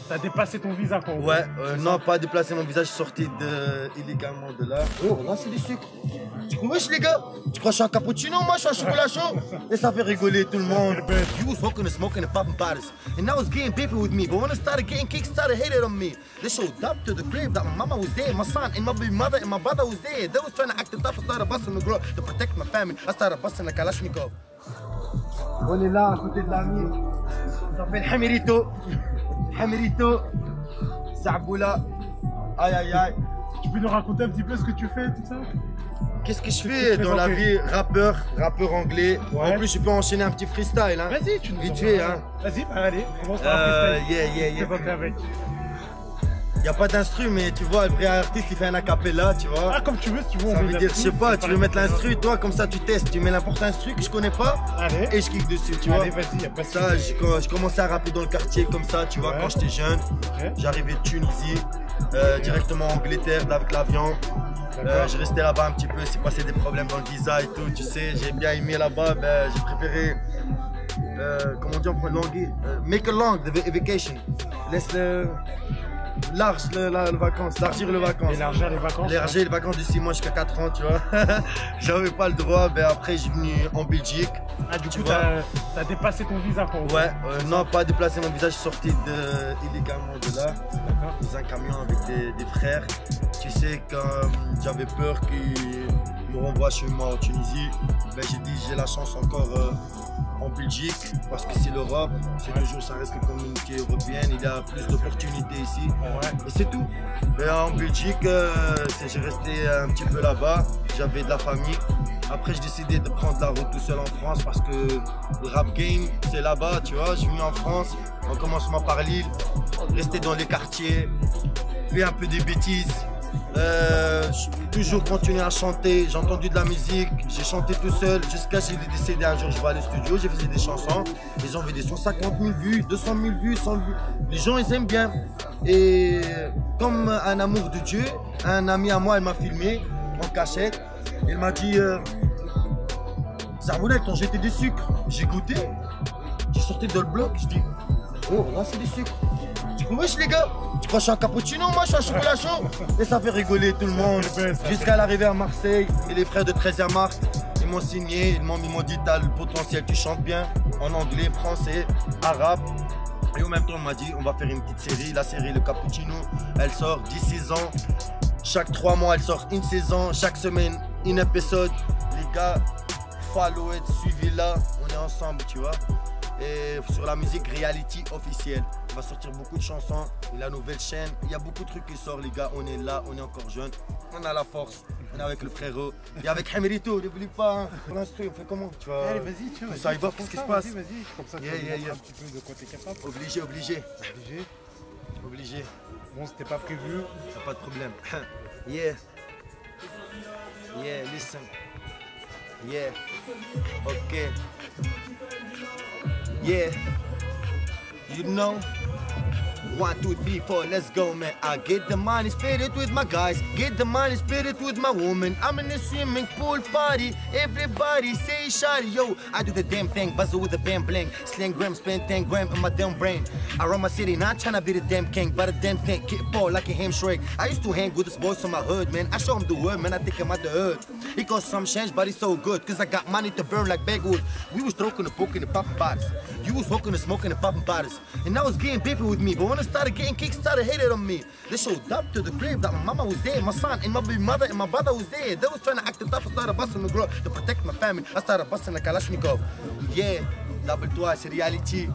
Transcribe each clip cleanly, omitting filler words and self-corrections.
T'as déplacé ton visa quoi. Ouais, non, pas déplacé mon visage, sorti illégalement de là. Oh, là c'est du sucre. Tu comprends, les gars? Tu crois que je suis un cappuccino, moi je suis un chocolat chaud? Et ça fait rigoler tout le monde. You was smoking and popping bottles. And I was getting paper with me. But when I started getting kicked, started hating on me. They showed up to the crib that my mama was there, my son and my baby mother and my brother was there. They was trying to act tough. I started busting the girl to protect my family. I started busting the Kalashnikov. On est là, à côté de l'ami. Ça s'appelle Hamirito. Hamirito. Saboula. Aïe aïe aïe. Tu peux nous raconter un petit peu ce que tu fais, tout ça? Qu'est-ce que je fais dans la vie? Rappeur anglais. Ouais. En plus, je peux enchaîner un petit freestyle. Hein. Vas-y, tu nous vite fait, hein. Vas-y, bah, allez, commence par un freestyle. Yeah. Avec. Y a pas d'instru, mais tu vois, le vrai artiste, il fait un acapella, tu vois. Ah, comme tu veux, si tu veux. Ça veut dire, je sais pas, tu veux mettre l'instru, toi, comme ça, tu testes. Tu mets n'importe instru que je connais pas. Allez. Et je kick dessus, tu vois. Allez, vas-y, y a pas de Ça, je commençais à rapper dans le quartier comme ça, tu vois, quand j'étais jeune. J'arrivais de Tunisie, directement en Angleterre avec l'avion. Je restais là-bas un petit peu, c'est passé des problèmes dans le visa et tout, tu sais. J'ai bien aimé là-bas, ben, j'ai préféré, comment on dit en français, make a long vacation. Laisse large les vacances, largir les vacances. Élargir les vacances. Élargir les vacances de 6 mois jusqu'à 4 ans, tu vois. J'avais pas le droit, ben après j'ai venu en Belgique. Ah, du coup, t'as déplacé ton visa quoi. Ouais, non, pas déplacé mon visage, je suis sorti illégalement de là. Dans un camion avec des frères. Tu sais, quand j'avais peur qu'ils me renvoient chez moi en Tunisie, ben, j'ai dit j'ai la chance encore en Belgique parce que c'est l'Europe, c'est toujours, ça reste une communauté européenne, il y a plus d'opportunités ici. Et c'est tout. Et en Belgique, j'ai resté un petit peu là-bas, j'avais de la famille. Après, j'ai décidé de prendre la route tout seul en France parce que le rap game, c'est là-bas, tu vois. Je suis venu en France, en commençant par Lille, rester dans les quartiers, faire un peu des bêtises. Toujours continuer à chanter, j'ai entendu de la musique, j'ai chanté tout seul jusqu'à ce que j'ai décidé un jour, je vais aller au studio, j'ai fait des chansons, ils ont vu des 150 000 vues, 200 000 vues, 100 vues, les gens ils aiment bien. Et comme un amour de Dieu, un ami à moi il m'a filmé en cachette, il m'a dit Zarboulette, t'ont jeté des sucres, j'ai goûté, j'ai sorti de le bloc, je dis oh là c'est des sucres. Tu comprends les gars? Tu crois que je suis un cappuccino, moi je suis un chocolat chaud? Et ça fait rigoler tout le monde. Jusqu'à l'arrivée à Marseille, et les frères de 13e Mars, ils m'ont signé, ils m'ont dit t'as le potentiel, tu chantes bien, en anglais, français, arabe. Et en même temps on m'a dit on va faire une petite série, la série Le Cappuccino, elle sort d'ici 6 ans. Chaque 3 mois elle sort une saison, chaque semaine une épisode. Les gars, follow it, suivez-la, on est ensemble tu vois. Et sur la musique reality officielle, on va sortir beaucoup de chansons, la nouvelle chaîne, il y a beaucoup de trucs qui sortent les gars, on est là, on est encore jeunes, on a la force, on est avec le frérot, et avec Hamirito, n'oublie pas, hein, pour l'instru, on fait comment tu vois? Allez vas-y, tu vois. Ça y va, qu'est-ce qui se passe? Vas-y, comme ça tu montres un petit peu de quoi t'es capable. Obligé. Bon, c'était pas prévu. Pas de problème. Listen. Ok. Yeah, you know, 1, 2, 3, 4, let's go, man. I get the money, split it with my guys. Get the money, split it with my woman. I'm in a swimming pool party. Everybody say shawty, yo. I do the damn thing, buzzle with a bam bling. Slang gram, spend 10 gram in my damn brain. I run my city, not tryna be the damn king, but a damn thing. Kick ball like a hamstring. I used to hang with these boys from my hood, man. I show them the word, man. I think I'm at the hood. It cost some change, but it's so good, cause I got money to burn like bagwood. We was stroking the poking and popping bottles. You was smoking and smoking and popping bottles. And I was getting paper with me, but when I started getting kicked, started hating on me. They showed up to the crib that my mama was there, my son and my baby mother and my brother was there. They was trying to act tough. I started busting the girl to protect my family. I started busting the Kalashnikov. Yeah, double toi, c'est reality.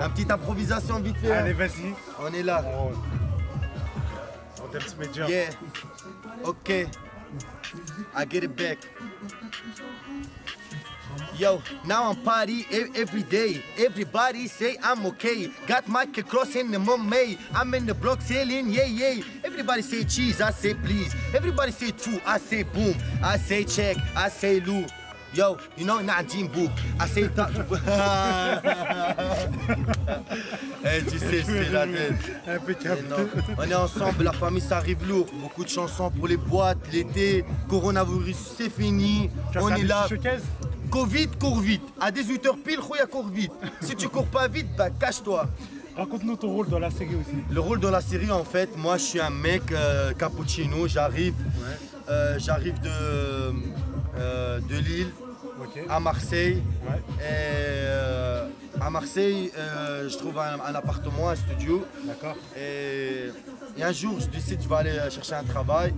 Un petite improvisation vite fait. Allez, vas-y. On est là. On t'aime se mettre bien. Yeah, ok. I get it back. Yo, now I'm party every day. Everybody say I'm okay. Got my cross in the Mumbai. I'm in the block selling, yeah. Everybody say cheese, I say please. Everybody say true, I say boom. I say check, I say Lou. Yo, you know, Nadim Bouk. I say that. Eh, tu sais, c'est la tête. On est ensemble, la famille, ça arrive lourd. Beaucoup de chansons pour les boîtes, l'été. Coronavirus, c'est fini. On est là. Covid, cours vite. À 18h pile, Khouya, cours vite. Si tu cours pas vite, bah cache-toi. Raconte-nous ton rôle dans la série aussi. Le rôle dans la série, en fait, moi je suis un mec cappuccino, j'arrive de Lille Ok. à Marseille. Ouais. Et à Marseille, je trouve un appartement, un studio. D'accord. Et un jour, je décide que je vais aller chercher un travail.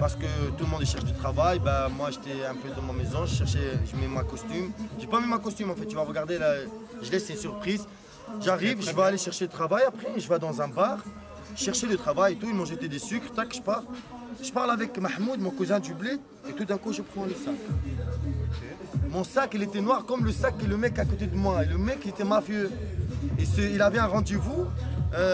Parce que tout le monde cherche du travail. Bah, moi, j'étais un peu dans ma maison, je mets ma costume. J'ai pas mis ma costume en fait, tu vas regarder là. Je laisse une surprise. J'arrive, je vais aller chercher le travail. Après, je vais dans un bar, chercher le travail et tout. Ils m'ont jeté des sucres, tac, je pars. Je parle avec Mahmoud, mon cousin du bled, et tout d'un coup, je prends le sac. Mon sac, il était noir comme le sac et le mec à côté de moi. Et le mec, il était mafieux. Et il avait un rendez-vous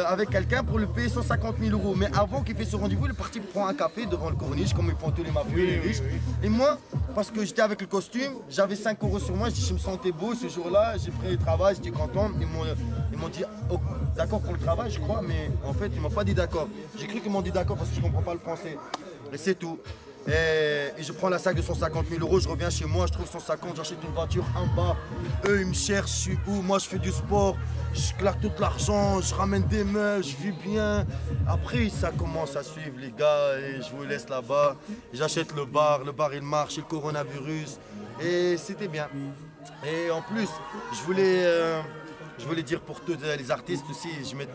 avec quelqu'un pour lui payer 150 000 €. Mais avant qu'il fasse ce rendez-vous, il est parti prendre un café devant le corniche, comme ils font tous les mafieux, les riches. Et moi, parce que j'étais avec le costume, j'avais 5 € sur moi, je me sentais beau ce jour-là, j'ai pris le travail, j'étais content. Ils m'ont dit oh, d'accord pour le travail, je crois, mais en fait, ils m'ont pas dit d'accord. J'ai cru qu'ils m'ont dit d'accord parce que je comprends pas le français. Et c'est tout. Et je prends la sac de 150 000 €, je reviens chez moi, je trouve 150, j'achète une voiture en bas. Eux, ils me cherchent, je suis où? Moi, je fais du sport, je claque tout l'argent, je ramène des meufs, je vis bien. Après, ça commence à suivre, les gars, et je vous laisse là-bas. J'achète le bar il marche, le coronavirus, et c'était bien. Et en plus, je voulais dire pour tous les artistes aussi, je mets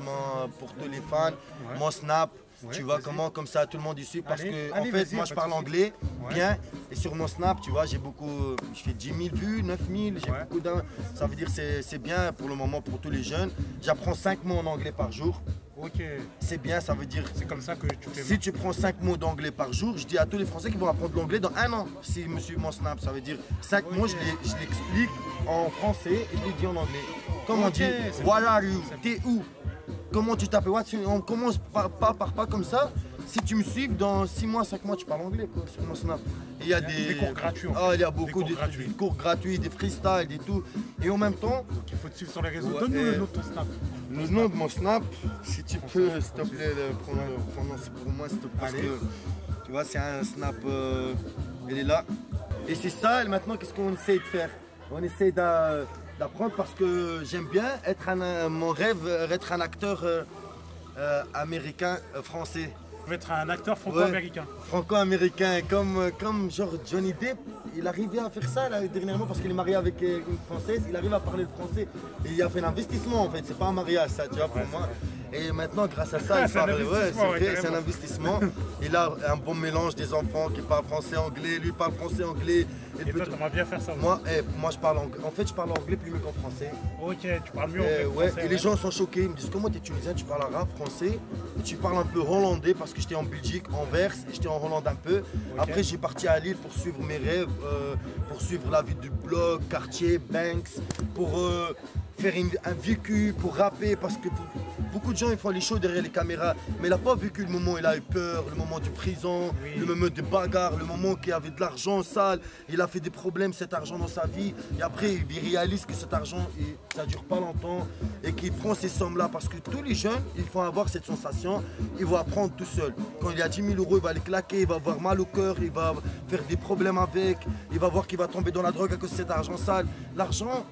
pour tous les fans, mon snap. Tu vois comment, comme ça tout le monde y suit parce que en fait moi je parle anglais bien et sur mon snap tu vois je fais 10 000 vues, 9 000, j'ai beaucoup d'un, ça veut dire c'est bien pour le moment pour tous les jeunes. J'apprends 5 mots en anglais par jour. Ok. C'est bien, ça veut dire. C'est comme ça que tu fais. Si tu prends 5 mots d'anglais par jour, je dis à tous les Français qui vont apprendre l'anglais dans 1 an. S'ils me suivent mon snap, ça veut dire 5 mots, je l'explique en français et je les dis en anglais. Comme on dit, where are you? T'es où? Comment tu t'appelles? On commence pas par comme ça. Si tu me suis, dans 6 mois, 5 mois, tu parles anglais quoi, sur mon snap. Et il y a des cours gratuits. Il y a beaucoup de cours gratuits, des freestyles, des tout. Et en même temps, donc il faut te suivre sur les réseaux. Donne-nous le nom de ton snap. Le nom de mon snap, si tu peux, s'il te plaît, le prononcer pour moi, s'il te plaît. Parce que tu vois, c'est un snap, il est là. Et c'est ça, et maintenant, qu'est-ce qu'on essaie de faire? On essaie d'apprendre parce que j'aime bien mon rêve, être un acteur américain, français. Tu veux être un acteur franco-américain. Ouais, franco-américain, comme genre Johnny Depp, il arrivait à faire ça là, dernièrement parce qu'il est marié avec une Française, il arrive à parler le français. Et il a fait l'investissement en fait, c'est pas un mariage ça, tu vois, pour moi. Et maintenant, grâce à ça, il parle, c'est un investissement. Il a un bon mélange des enfants qui parlent français, anglais, lui parle français, anglais. Et toi, t'aimerais bien faire ça aussi. Moi, je parle anglais. En fait, je parle anglais plus mieux qu'en français. Ok, tu parles mieux anglais ouais, français. Et les gens sont choqués. Ils me disent comment tu es tunisien, tu parles arabe, français, et tu parles un peu hollandais parce que j'étais en Belgique, Anvers, et j'étais en Hollande un peu. Okay. Après, j'ai parti à Lille pour suivre mes rêves, pour suivre la vie du blog, quartier, Banks, pour faire un vécu, pour rapper, parce que beaucoup de gens ils font les shows derrière les caméras, mais il n'a pas vécu le moment où il a eu peur, le moment du prison, le moment des bagarres, le moment qu'il avait de l'argent sale, il a fait des problèmes cet argent dans sa vie, et après il réalise que cet argent ça ne dure pas longtemps et qu'il prend ces sommes-là parce que tous les jeunes ils vont avoir cette sensation, ils vont apprendre tout seul. Quand il y a 10 000 €, il va les claquer, il va avoir mal au cœur, il va faire des problèmes avec, il va voir qu'il va tomber dans la drogue à cause de cet argent sale. L'argent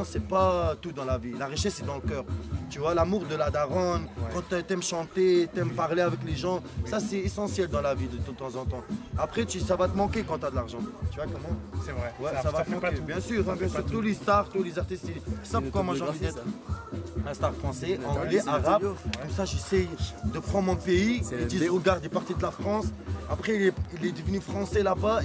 c'est pas tout dans la vie, la richesse c'est dans le cœur. Tu vois, l'amour de la daronne, quand tu aimes chanter, tu aimes parler avec les gens, ça c'est essentiel dans la vie de temps en temps. Après ça va te manquer quand tu as de l'argent. Tu vois comment? C'est vrai. Ouais, ça va te manquer. Bien sûr, tous les stars, tous les artistes. C'est ça pourquoi moi j'ai envie d'être un star français, anglais, arabe. Comme ça j'essaye de prendre mon pays. Ils disent regarde, il est parti de la France. Après il est devenu français là-bas.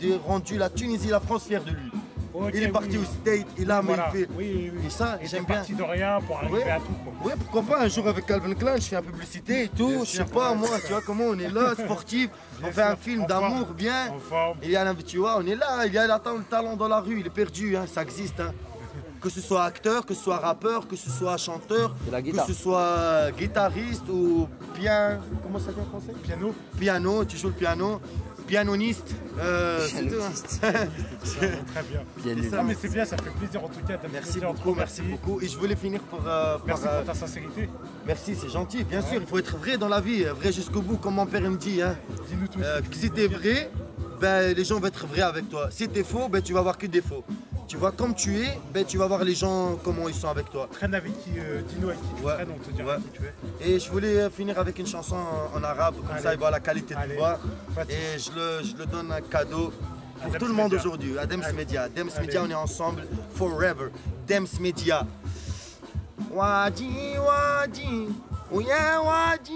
Il est rendu la Tunisie, la France fière de lui. Okay, il est parti au State, il a fait. Et ça, j'aime bien. Parti de rien pour arriver à tout. Oui, pourquoi pas un jour avec Calvin Klein, je fais un publicité et tout. Je sais pas, moi, tu vois comment on est là, sportif. On fait un film d'amour bien. Il y a, tu vois, on est là, il y a le talent dans la rue, il est perdu, hein, ça existe. Hein. Que ce soit acteur, que ce soit rappeur, que ce soit chanteur, que ce soit guitariste ou comment ça dit en français? Piano. Piano, tu joues le piano. Pianoniste, c'est tout. Très bien. Ça, mais c'est bien, ça fait plaisir en tout cas. Merci beaucoup, merci beaucoup. Et je voulais finir merci pour ta sincérité. Merci, c'est gentil, bien sûr. Il faut être vrai dans la vie, vrai jusqu'au bout, comme mon père me dit. Hein. Dis-nous tout. Si t'es vrai, ben, les gens vont être vrais avec toi. Si t'es faux, ben, tu vas avoir que des faux. Tu vois, comme tu es, ben, tu vas voir les gens comment ils sont avec toi. Traîne avec qui, dis-nous avec qui tu traînes, on te dira qui tu es. Et je voulais finir avec une chanson en arabe, comme ça il voit la qualité de voix. Et je le donne un cadeau pour tout le monde aujourd'hui, à Dems Media. Dems Media, on est ensemble forever. Dems Media. Wadi, wadi, ويا وادي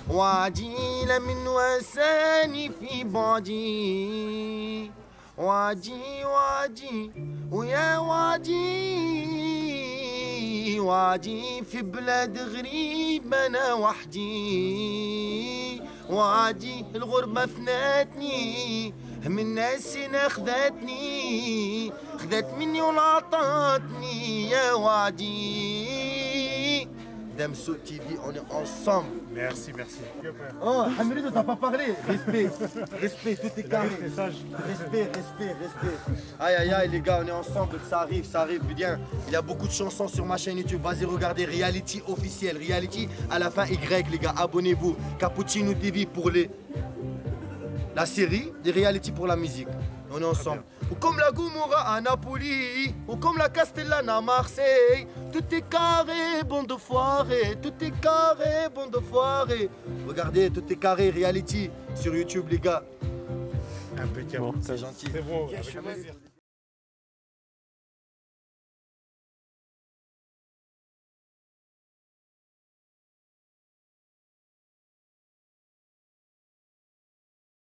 وادي لمن وساني في بعدي وادي وادي ويا وادي وادي في بلاد غريب انا وحدي وادي الغربة فناتني هم الناس هنا خذتني خذت مني ولعطتني يا وادي Damso TV, on est ensemble. Merci, merci. Oh, Hamidou, t'as pas parlé. Respect, respect, tout est carré. Respect. Aïe, aïe, aïe, les gars, on est ensemble. Ça arrive bien. Il y a beaucoup de chansons sur ma chaîne YouTube. Vas-y, regardez Reality officiel. Reality à la fin Y, les gars. Abonnez-vous. Cappuccino TV pour la série, et Reality pour la musique. On est ensemble. Ou comme la Gomorra à Napoli, ou comme la Castellana à Marseille. Tout est carré, bande de foirés. Tout est carré, bande de foirés. Regardez, tout est carré, Reality sur YouTube, les gars. Impeccable. C'est gentil. C'est bon, avec plaisir.